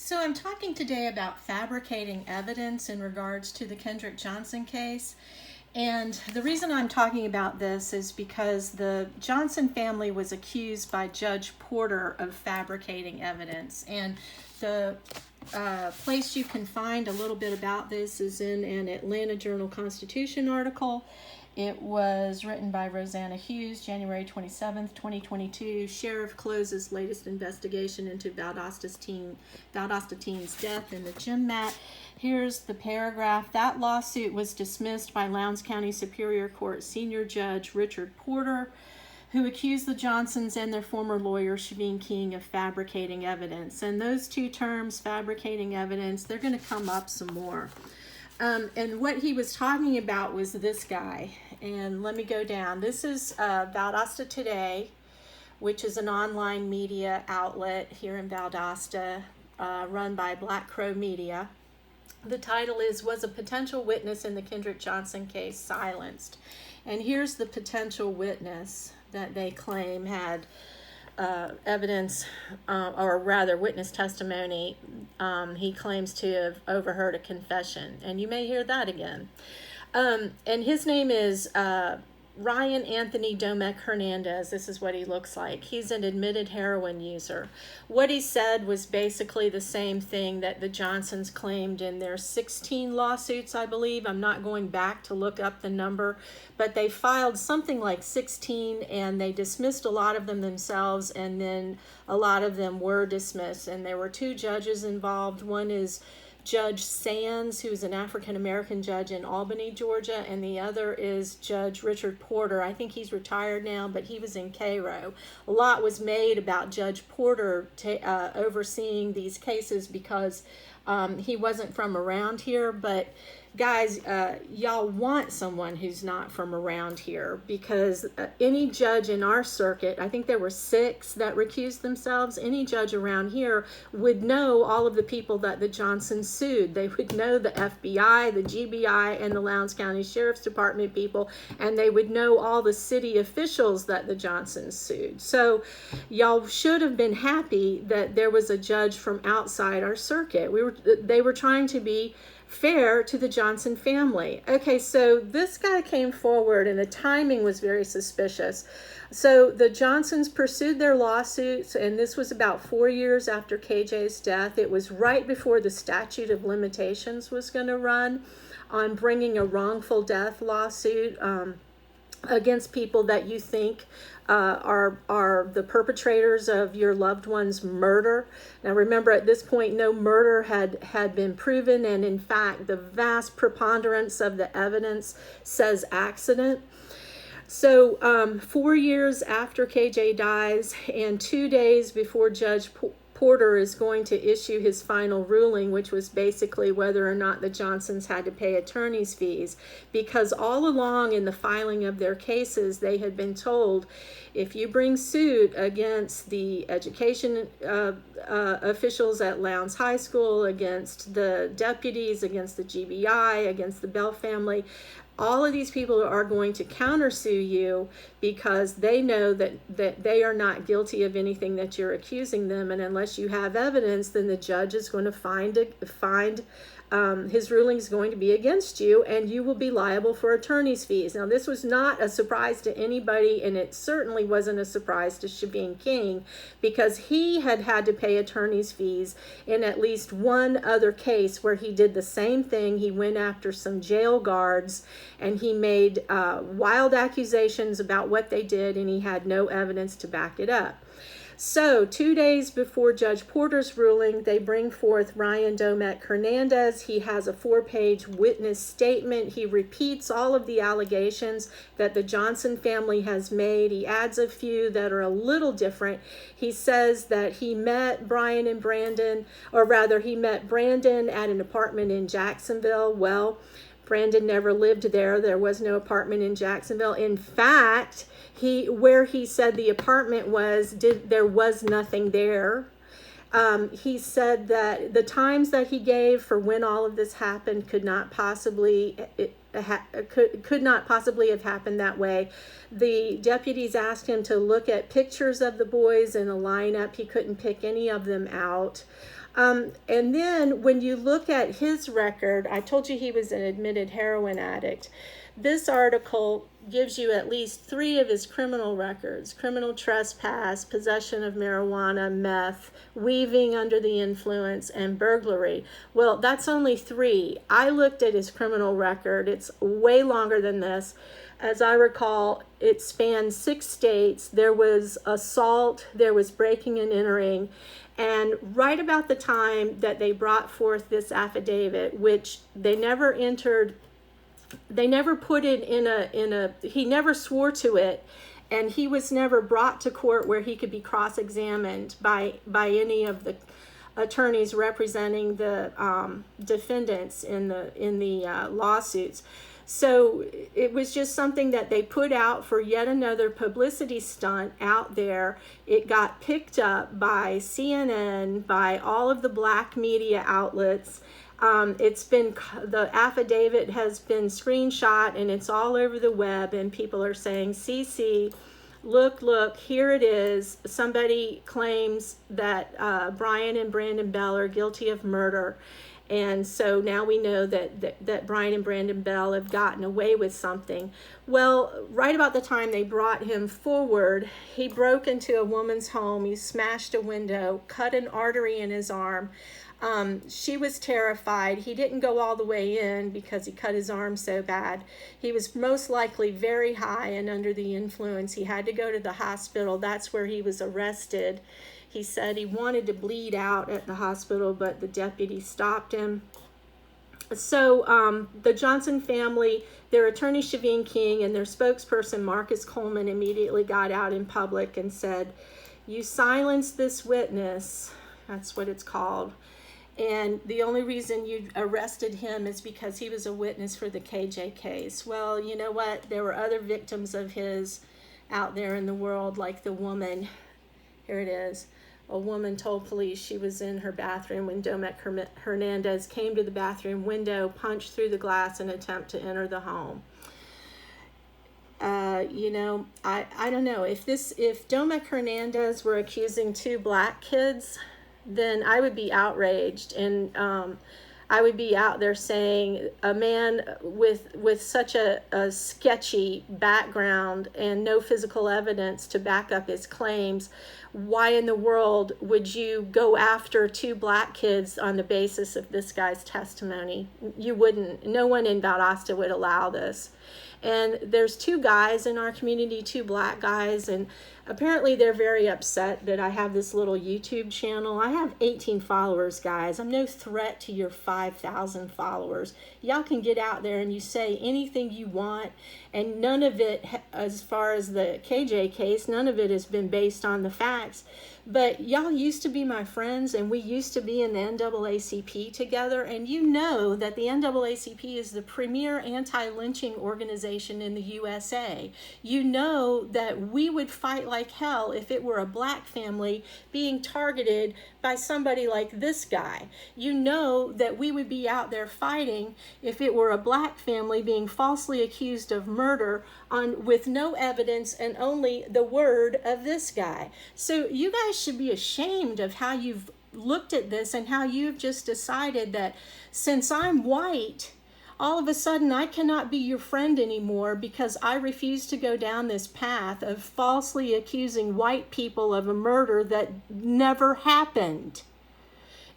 So I'm talking today about fabricating evidence in regards to the Kendrick Johnson case. And the reason I'm talking about this is because the Johnson family was accused by Judge Porter of fabricating evidence. And the place you can find a little bit about this is in an Atlanta Journal-Constitution article. It was written by Rosanna Hughes, January 27th, 2022. Sheriff closes latest investigation into Valdosta teen's death in the gym mat. Here's the paragraph. That lawsuit was dismissed by Lowndes County Superior Court Senior Judge Richard Porter, who accused the Johnsons and their former lawyer, Chevene King, of fabricating evidence. And those two terms, fabricating evidence, they're going to come up some more. And what he was talking about was this guy. And let me go down. This is Valdosta Today, which is an online media outlet here in Valdosta, run by Black Crow Media. The title is, Was a Potential Witness in the Kendrick Johnson Case Silenced? And here's the potential witness that they claim had evidence, or rather witness testimony. He claims to have overheard a confession, and you may hear that again. And his name is Ryan Anthony Domek-Hernandez. This is what he looks like. He's an admitted heroin user. What he said was basically the same thing that the Johnsons claimed in their 16 lawsuits, I believe. I'm not going back to look up the number, but they filed something like 16, and they dismissed a lot of them themselves, and then a lot of them were dismissed. And there were two judges involved. One is Judge Sands, who's an African-American judge in Albany, Georgia, and the other is Judge Richard Porter. I think he's retired now, but he was in Cairo. A lot was made about Judge Porter overseeing these cases because he wasn't from around here, but guys, y'all want someone who's not from around here, because any judge in our circuit, I think there were 6 that recused themselves, any judge around here would know all of the people that the Johnsons sued. They would know the FBI, the GBI, and the Lowndes County Sheriff's Department people, and they would know all the city officials that the Johnsons sued. So y'all should have been happy that there was a judge from outside our circuit. They were trying to be fair to the Johnson family. Okay, so this guy came forward, and the timing was very suspicious. So the Johnsons pursued their lawsuits, and this was about 4 years after KJ's death. It was right before the statute of limitations was going to run on bringing a wrongful death lawsuit against people that you think are the perpetrators of your loved one's murder. Now remember, at this point, no murder had been proven, and in fact, the vast preponderance of the evidence says accident. So 4 years after KJ dies, and 2 days before Judge Porter is going to issue his final ruling, which was basically whether or not the Johnsons had to pay attorney's fees, because all along in the filing of their cases, they had been told, if you bring suit against the education officials at Lowndes High School, against the deputies, against the GBI, against the Bell family, all of these people are going to countersue you because they know that they are not guilty of anything that you're accusing them. And unless you have evidence, then the judge is going to find his ruling is going to be against you, and you will be liable for attorney's fees. Now, this was not a surprise to anybody, and it certainly wasn't a surprise to Chevene King, because he had to pay attorney's fees in at least one other case where he did the same thing. He went after some jail guards, and he made wild accusations about what they did, and he had no evidence to back it up. So 2 days before Judge Porter's ruling, they bring forth Ryan Domek-Hernandez. He has a 4-page witness statement. He repeats all of the allegations that the Johnson family has made. He adds a few that are a little different. He says that he met Brian and Brandon, or rather he met Brandon at an apartment in Jacksonville. Well, Brandon never lived there. There was no apartment in Jacksonville. In fact, where he said the apartment was, there was nothing there. He said that the times that he gave for when all of this happened could not possibly could not possibly have happened that way. The deputies asked him to look at pictures of the boys in a lineup. He couldn't pick any of them out. And then when you look at his record, I told you he was an admitted heroin addict. This article gives you at least 3 of his criminal records: criminal trespass, possession of marijuana, meth, weaving under the influence, and burglary. Well, that's only 3. I looked at his criminal record. It's way longer than this. As I recall, it spanned 6 states. There was assault, there was breaking and entering. And right about the time that they brought forth this affidavit, which they never entered, they never put it he never swore to it, and he was never brought to court where he could be cross-examined by any of the attorneys representing the defendants in the lawsuits. So it was just something that they put out for yet another publicity stunt out there. It got picked up by CNN, by all of the black media outlets. The affidavit has been screenshot and it's all over the web, and people are saying, see, look, here it is. Somebody claims that Brian and Brandon Bell are guilty of murder. And so now we know that Brian and Brandon Bell have gotten away with something. Well, right about the time they brought him forward, he broke into a woman's home. He smashed a window, cut an artery in his arm. She was terrified. He didn't go all the way in because he cut his arm so bad. He was most likely very high and under the influence. He had to go to the hospital. That's where he was arrested. He said he wanted to bleed out at the hospital, but the deputy stopped him. So the Johnson family, their attorney Chevene King and their spokesperson Marcus Coleman immediately got out in public and said, "You silenced this witness." That's what it's called. And the only reason you arrested him is because he was a witness for the KJ case. Well, you know what? There were other victims of his out there in the world, like the woman. Here it is. A woman told police she was in her bathroom when Domek-Hernandez came to the bathroom window, punched through the glass in an attempt to enter the home. I don't know. If Domek-Hernandez were accusing 2 black kids, then I would be outraged, and I would be out there saying, a man with such a sketchy background and no physical evidence to back up his claims, why in the world would you go after 2 black kids on the basis of this guy's testimony? You wouldn't. No one in Valdosta would allow this. And there's 2 guys in our community, 2 black guys, and apparently they're very upset that I have this little YouTube channel. I have 18 followers, guys. I'm no threat to your 5,000 followers. Y'all can get out there and you say anything you want, and none of it, as far as the KJ case, none of it has been based on the facts. But y'all used to be my friends, and we used to be in the NAACP together, and you know that the NAACP is the premier anti-lynching organization in the USA. You know that we would fight like hell if it were a black family being targeted by somebody like this guy. You know that we would be out there fighting if it were a black family being falsely accused of murder with no evidence and only the word of this guy. So you guys should be ashamed of how you've looked at this and how you've just decided that since I'm white, all of a sudden I cannot be your friend anymore because I refuse to go down this path of falsely accusing white people of a murder that never happened.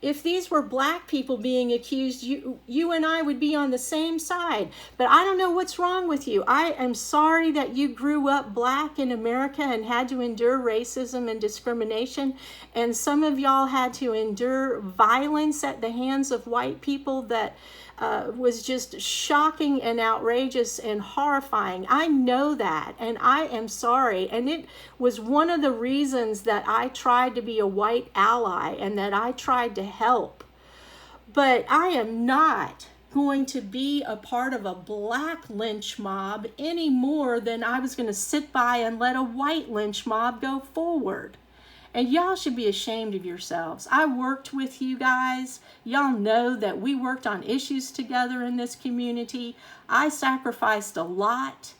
If these were black people being accused, you and I would be on the same side. But I don't know what's wrong with you. I am sorry that you grew up black in America and had to endure racism and discrimination. And some of y'all had to endure violence at the hands of white people that was just shocking and outrageous and horrifying. I know that, and I am sorry. And it was one of the reasons that I tried to be a white ally and that I tried to help. But I am not going to be a part of a black lynch mob any more than I was going to sit by and let a white lynch mob go forward. And y'all should be ashamed of yourselves. I worked with you guys. Y'all know that we worked on issues together in this community. I sacrificed a lot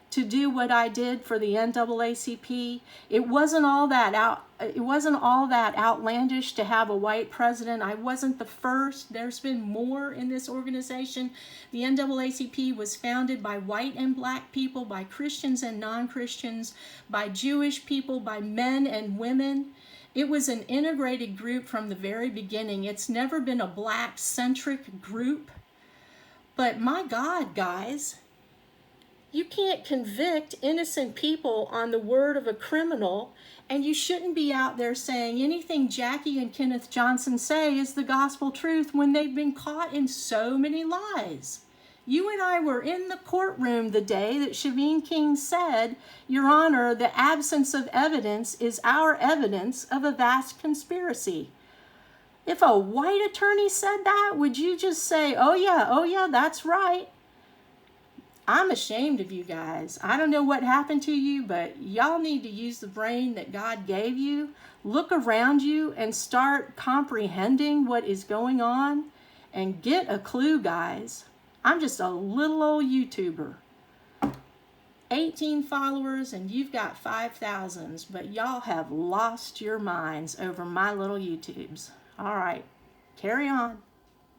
to do what I did for the NAACP. It wasn't all that outlandish to have a white president. I wasn't the first. There's been more in this organization. The NAACP was founded by white and black people, by Christians and non-Christians, by Jewish people, by men and women. It was an integrated group from the very beginning. It's never been a black-centric group. But my God, guys, you can't convict innocent people on the word of a criminal, and you shouldn't be out there saying anything Jackie and Kenneth Johnson say is the gospel truth when they've been caught in so many lies. You and I were in the courtroom the day that Chevene King said, Your Honor, the absence of evidence is our evidence of a vast conspiracy. If a white attorney said that, would you just say, oh yeah, that's right? I'm ashamed of you guys. I don't know what happened to you, but y'all need to use the brain that God gave you. Look around you and start comprehending what is going on and get a clue, guys. I'm just a little old YouTuber. 18 followers and you've got 5,000s, but y'all have lost your minds over my little YouTubes. All right, carry on.